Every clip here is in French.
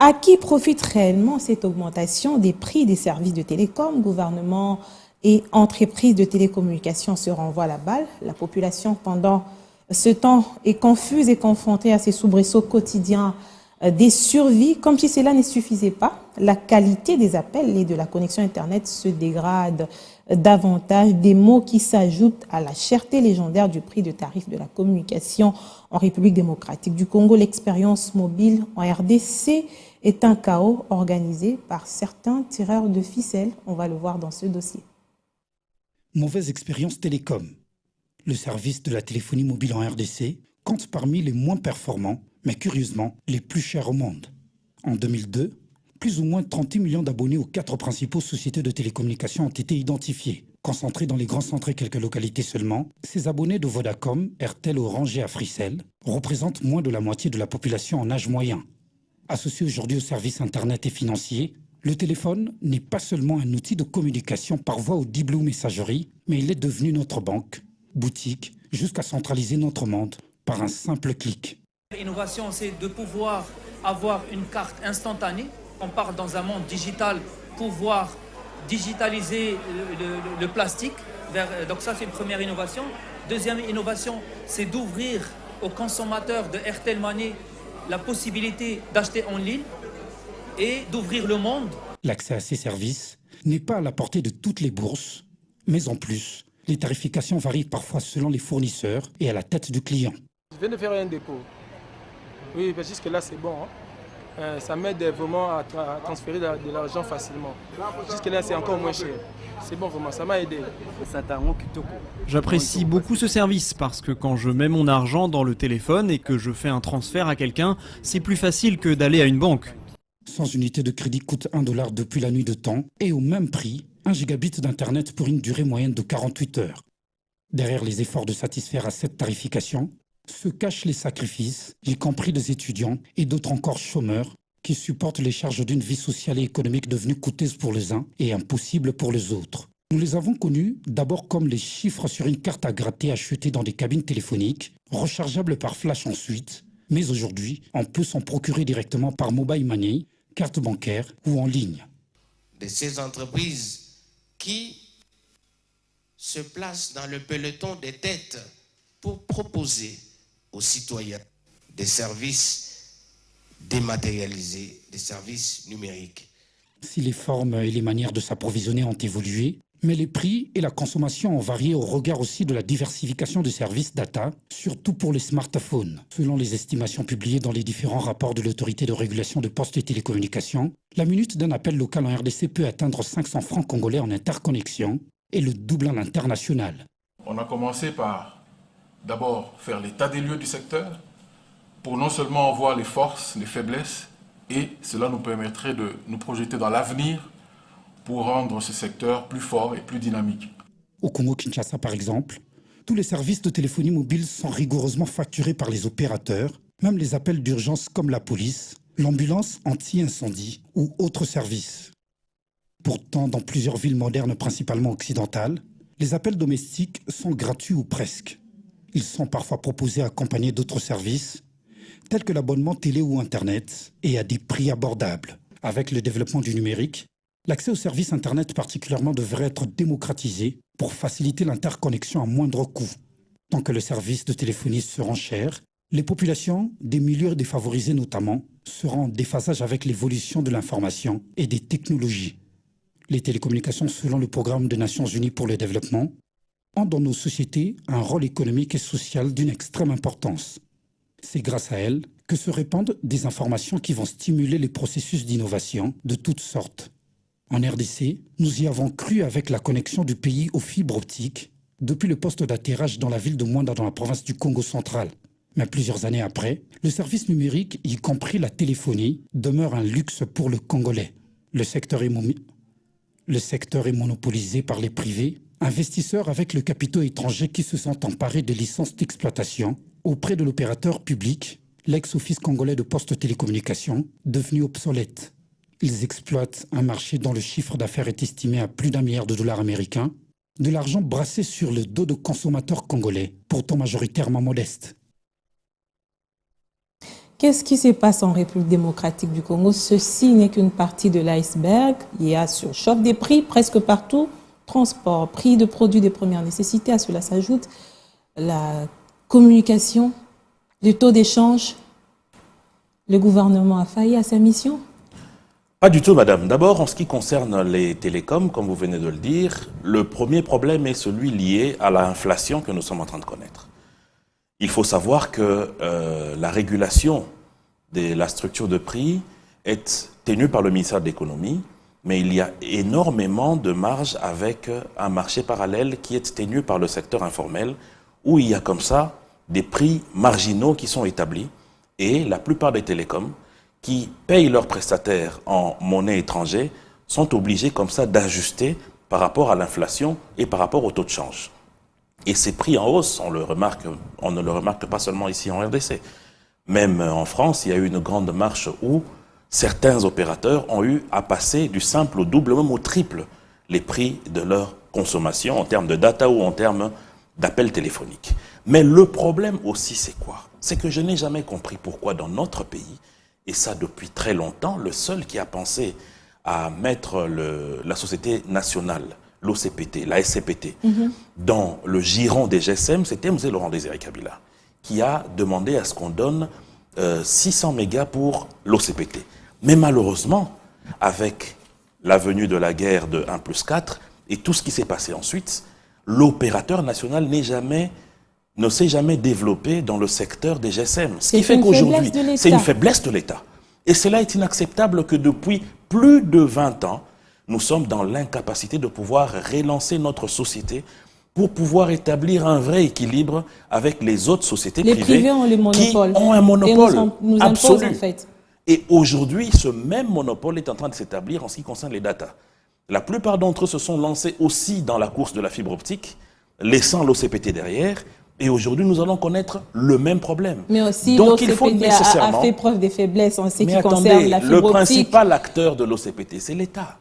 À qui profite réellement cette augmentation des prix des services de télécom? Gouvernement et entreprises de télécommunications se renvoient la balle. La population, pendant ce temps, est confuse et confrontée à ces soubresauts quotidiens des survies. Comme si cela ne suffisait pas, la qualité des appels et de la connexion Internet se dégrade davantage. Des mots qui s'ajoutent à la cherté légendaire du prix de tarif de la communication en République démocratique du Congo. L'expérience mobile en RDC est un chaos organisé par certains tireurs de ficelles. On va le voir dans ce dossier. Mauvaise expérience télécom. Le service de la téléphonie mobile en RDC compte parmi les moins performants, mais curieusement, les plus chers au monde. En 2002, plus ou moins 30 millions d'abonnés aux 4 principaux sociétés de télécommunications ont été identifiés. Concentrés dans les grands centres et quelques localités seulement, ces abonnés de Vodacom, Airtel, Orange et Africell représentent moins de la moitié de la population en âge moyen. Associé aujourd'hui aux services Internet et financiers, le téléphone n'est pas seulement un outil de communication par voie ou Blue messagerie, mais il est devenu notre banque, boutique, jusqu'à centraliser notre monde par un simple clic. L'innovation, c'est de pouvoir avoir une carte instantanée. On part dans un monde digital, pouvoir digitaliser le plastique. Donc ça, c'est une première innovation. Deuxième innovation, c'est d'ouvrir aux consommateurs de Airtel Money la possibilité d'acheter en ligne et d'ouvrir le monde. L'accès à ces services n'est pas à la portée de toutes les bourses, mais en plus, les tarifications varient parfois selon les fournisseurs et à la tête du client. Je viens de faire un dépôt. Oui, jusque-là, c'est bon. Ça m'aide vraiment à transférer de l'argent facilement. Jusque-là, c'est encore moins cher. C'est bon, vraiment, ça m'a aidé. J'apprécie beaucoup ce service parce que quand je mets mon argent dans le téléphone et que je fais un transfert à quelqu'un, c'est plus facile que d'aller à une banque. Sans unité de crédit coûte $1 depuis la nuit de temps et au même prix, 1 gigabit d'Internet pour une durée moyenne de 48 heures. Derrière les efforts de satisfaire à cette tarification, se cachent les sacrifices, y compris des étudiants et d'autres encore chômeurs, qui supportent les charges d'une vie sociale et économique devenue coûteuse pour les uns et impossible pour les autres. Nous les avons connus d'abord comme les chiffres sur une carte à gratter achetée dans des cabines téléphoniques, rechargeables par flash ensuite, mais aujourd'hui, on peut s'en procurer directement par mobile money, carte bancaire ou en ligne. De ces entreprises qui se placent dans le peloton des têtes pour proposer aux citoyens des services dématérialisés, des services numériques. Si les formes et les manières de s'approvisionner ont évolué, mais les prix et la consommation ont varié au regard aussi de la diversification des services data, surtout pour les smartphones. Selon les estimations publiées dans les différents rapports de l'autorité de régulation de postes et télécommunications, la minute d'un appel local en RDC peut atteindre 500 francs congolais en interconnexion et le double en international. On a commencé par d'abord faire l'état des lieux du secteur pour non seulement voir les forces, les faiblesses, et cela nous permettrait de nous projeter dans l'avenir pour rendre ce secteur plus fort et plus dynamique. Au Congo-Kinshasa, par exemple, tous les services de téléphonie mobile sont rigoureusement facturés par les opérateurs, même les appels d'urgence comme la police, l'ambulance anti-incendie ou autres services. Pourtant, dans plusieurs villes modernes, principalement occidentales, les appels domestiques sont gratuits ou presque. Ils sont parfois proposés accompagnés d'autres services, tels que l'abonnement télé ou Internet, et à des prix abordables. Avec le développement du numérique, l'accès aux services Internet particulièrement devrait être démocratisé pour faciliter l'interconnexion à moindre coût. Tant que les services de téléphonie seront chers, les populations, des milieux défavorisés notamment, seront en déphasage avec l'évolution de l'information et des technologies. Les télécommunications, selon le programme des Nations Unies pour le développement, ont dans nos sociétés un rôle économique et social d'une extrême importance. C'est grâce à elles que se répandent des informations qui vont stimuler les processus d'innovation de toutes sortes. En RDC, nous y avons cru avec la connexion du pays aux fibres optiques depuis le poste d'atterrage dans la ville de Mwanda dans la province du Congo central. Mais plusieurs années après, le service numérique, y compris la téléphonie, demeure un luxe pour le Congolais. Le secteur est monopolisé par les privés, investisseurs avec le capitaux étranger qui se sont emparés de licences d'exploitation auprès de l'opérateur public, l'ex-office congolais de postes télécommunications, devenu obsolète. Ils exploitent un marché dont le chiffre d'affaires est estimé à plus d'1 milliard de dollars américains, de l'argent brassé sur le dos de consommateurs congolais, pourtant majoritairement modestes. Qu'est-ce qui se passe en République démocratique du Congo? Ceci n'est qu'une partie de l'iceberg. Il y a surchoc des prix presque partout. Transport, prix de produits de première nécessité. À cela s'ajoute la communication, le taux d'échange. Le gouvernement a failli à sa mission? Pas du tout, madame. D'abord, en ce qui concerne les télécoms, comme vous venez de le dire, le premier problème est celui lié à l'inflation que nous sommes en train de connaître. Il faut savoir que la régulation de la structure de prix est tenue par le ministère de l'économie, mais il y a énormément de marge avec un marché parallèle qui est tenu par le secteur informel, où il y a comme ça des prix marginaux qui sont établis, et la plupart des télécoms qui payent leurs prestataires en monnaie étrangère sont obligés comme ça d'ajuster par rapport à l'inflation et par rapport au taux de change. Et ces prix en hausse, on ne le remarque pas seulement ici en RDC. Même en France, il y a eu une grande marche où certains opérateurs ont eu à passer du simple au double, même au triple, les prix de leur consommation en termes de data ou en termes d'appels téléphoniques. Mais le problème aussi, c'est quoi? C'est que je n'ai jamais compris pourquoi dans notre pays, et ça depuis très longtemps, le seul qui a pensé à mettre la société nationale, l'OCPT, la SCPT, dans le giron des GSM, c'était M. Laurent Désiré Kabila, qui a demandé à ce qu'on donne 600 mégas pour l'OCPT. Mais malheureusement, avec la venue de la guerre de 1+4 et tout ce qui s'est passé ensuite, l'opérateur national ne s'est jamais développé dans le secteur des GSM. Ce qui fait qu'aujourd'hui, c'est une faiblesse de l'État. Et cela est inacceptable que depuis plus de 20 ans, nous sommes dans l'incapacité de pouvoir relancer notre société pour pouvoir établir un vrai équilibre avec les autres sociétés privées. Les privés ont le monopole. Qui ont un monopole nous absolu. En fait. Et aujourd'hui, ce même monopole est en train de s'établir en ce qui concerne les data. La plupart d'entre eux se sont lancés aussi dans la course de la fibre optique, laissant l'OCPT derrière. Et aujourd'hui, nous allons connaître le même problème. Mais aussi, l'OCPT a fait preuve des faiblesses en ce qui concerne la fibre optique. Le principal acteur de l'OCPT, c'est l'État.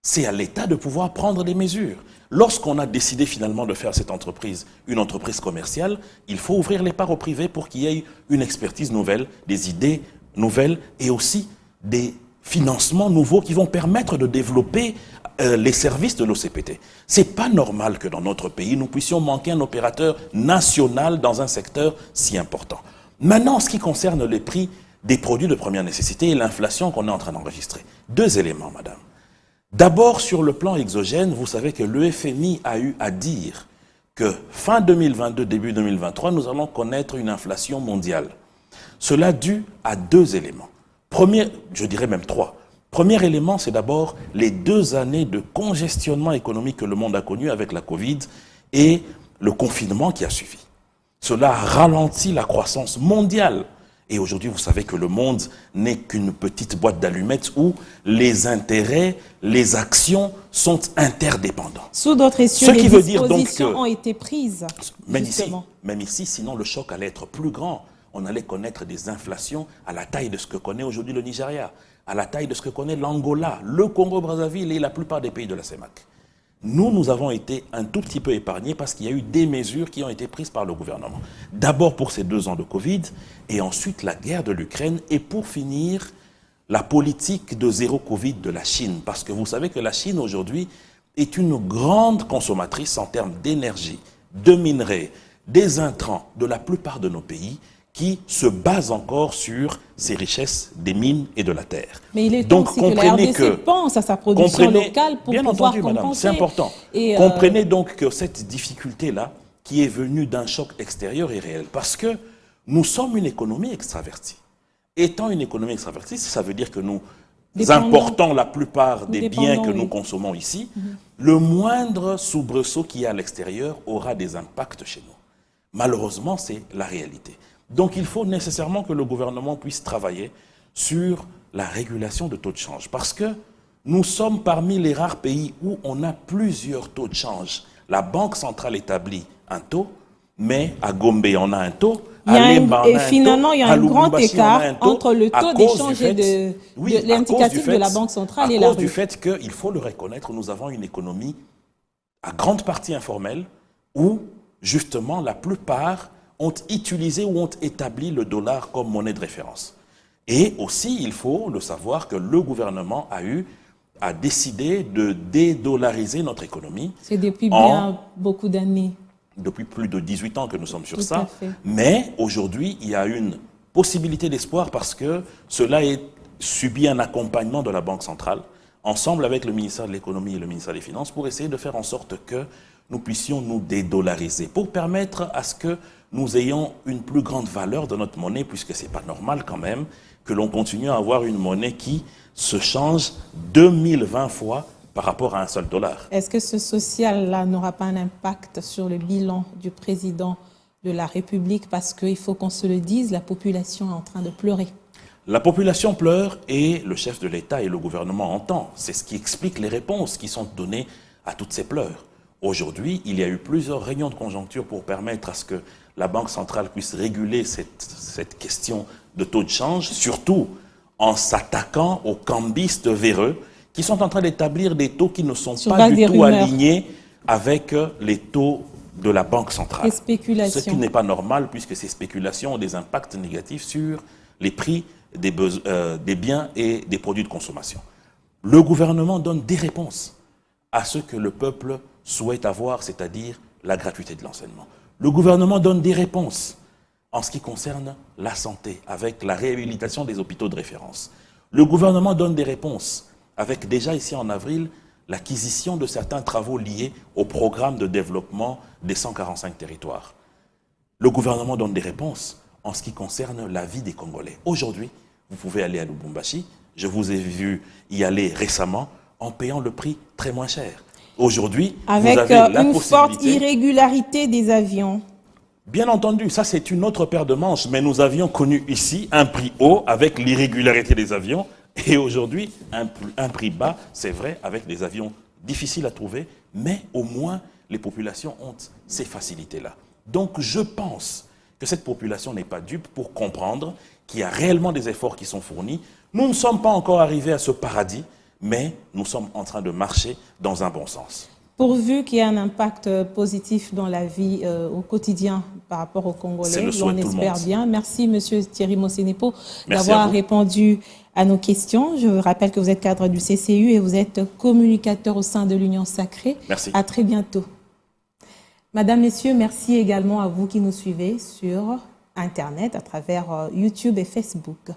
C'est à l'État de pouvoir prendre des mesures. Lorsqu'on a décidé finalement de faire cette entreprise une entreprise commerciale, il faut ouvrir les parts au privé pour qu'il y ait une expertise nouvelle, des idées nouvelles et aussi des financements nouveaux qui vont permettre de développer les services de l'OCPT. C'est pas normal que dans notre pays, nous puissions manquer un opérateur national dans un secteur si important. Maintenant, en ce qui concerne les prix des produits de première nécessité et l'inflation qu'on est en train d'enregistrer. 2 éléments, madame. D'abord, sur le plan exogène, vous savez que le FMI a eu à dire que fin 2022, début 2023, nous allons connaître une inflation mondiale. Cela dû à 2 éléments. Je dirais même 3. Premier élément, c'est d'abord les 2 années de congestionnement économique que le monde a connu avec la Covid et le confinement qui a suivi. Cela a ralenti la croissance mondiale. Et aujourd'hui, vous savez que le monde n'est qu'une petite boîte d'allumettes où les intérêts, les actions sont interdépendants. Sous d'autres essieux, les dispositions ont été prises. Même ici, sinon le choc allait être plus grand. On allait connaître des inflations à la taille de ce que connaît aujourd'hui le Nigeria, à la taille de ce que connaît l'Angola, le Congo-Brazzaville et la plupart des pays de la CEMAC. Nous avons été un tout petit peu épargnés parce qu'il y a eu des mesures qui ont été prises par le gouvernement. D'abord pour ces 2 ans de Covid, et ensuite la guerre de l'Ukraine, et pour finir, la politique de zéro Covid de la Chine. Parce que vous savez que la Chine aujourd'hui est une grande consommatrice en termes d'énergie, de minerais, des intrants de la plupart de nos pays, qui se base encore sur ces richesses des mines et de la terre. Mais il est temps aussi que la RDC pense à sa production locale pour pouvoir compenser. Madame, c'est important. Comprenez donc que cette difficulté-là, qui est venue d'un choc extérieur, est réelle. Parce que nous sommes une économie extravertie. Étant une économie extravertie, ça veut dire que nous importons la plupart des biens que nous consommons ici. Le moindre soubresaut qu'il y a à l'extérieur aura des impacts chez nous. Malheureusement, c'est la réalité. Donc il faut nécessairement que le gouvernement puisse travailler sur la régulation de taux de change. Parce que nous sommes parmi les rares pays où on a plusieurs taux de change. La Banque centrale établit un taux, mais à Gombe, on a un taux. Et finalement, il y a un grand écart entre le taux d'échange et de l'indicatif de la Banque centrale et la rue. À cause du fait qu'il faut le reconnaître, nous avons une économie à grande partie informelle où, justement, la plupart ont utilisé ou ont établi le dollar comme monnaie de référence. Et aussi, il faut le savoir que le gouvernement a décidé de dédollariser notre économie. C'est depuis bien beaucoup d'années. Depuis plus de 18 ans que nous sommes sur Tout ça. à fait. Mais aujourd'hui, il y a une possibilité d'espoir parce que cela subit un accompagnement de la Banque centrale, ensemble avec le ministère de l'économie et le ministère des Finances, pour essayer de faire en sorte que nous puissions nous dédollariser, pour permettre à ce que nous ayons une plus grande valeur de notre monnaie, puisque ce n'est pas normal quand même que l'on continue à avoir une monnaie qui se change 2020 fois par rapport à un seul dollar. Est-ce que ce social-là n'aura pas un impact sur le bilan du président de la République? Parce qu'il faut qu'on se le dise, la population est en train de pleurer. La population pleure et le chef de l'État et le gouvernement entendent. C'est ce qui explique les réponses qui sont données à toutes ces pleurs. Aujourd'hui, il y a eu plusieurs réunions de conjoncture pour permettre à ce que la Banque centrale puisse réguler cette question de taux de change, surtout en s'attaquant aux cambistes véreux qui sont en train d'établir des taux qui ne sont pas du tout alignés avec les taux de la Banque centrale. Les spéculations. Ce qui n'est pas normal puisque ces spéculations ont des impacts négatifs sur les prix des biens et des produits de consommation. Le gouvernement donne des réponses à ce que le peuple souhaite avoir, c'est-à-dire la gratuité de l'enseignement. Le gouvernement donne des réponses en ce qui concerne la santé, avec la réhabilitation des hôpitaux de référence. Le gouvernement donne des réponses avec déjà ici en avril l'acquisition de certains travaux liés au programme de développement des 145 territoires. Le gouvernement donne des réponses en ce qui concerne la vie des Congolais. Aujourd'hui, vous pouvez aller à Lubumbashi, je vous ai vu y aller récemment en payant le prix très moins cher. Aujourd'hui, avec vous avez la une forte possibilité... irrégularité des avions. Bien entendu, ça c'est une autre paire de manches, mais nous avions connu ici un prix haut avec l'irrégularité des avions et aujourd'hui un prix bas, c'est vrai, avec des avions difficiles à trouver, mais au moins les populations ont ces facilités-là. Donc je pense que cette population n'est pas dupe pour comprendre qu'il y a réellement des efforts qui sont fournis. Nous ne sommes pas encore arrivés à ce paradis, mais nous sommes en train de marcher dans un bon sens. Pourvu qu'il y ait un impact positif dans la vie au quotidien par rapport aux Congolais, on espère bien. Merci, Monsieur Thierry Mosenepo, d'avoir répondu à nos questions. Je rappelle que vous êtes cadre du CCU et vous êtes communicateur au sein de l'Union Sacrée. Merci. À très bientôt. Madame, Messieurs, merci également à vous qui nous suivez sur Internet à travers YouTube et Facebook.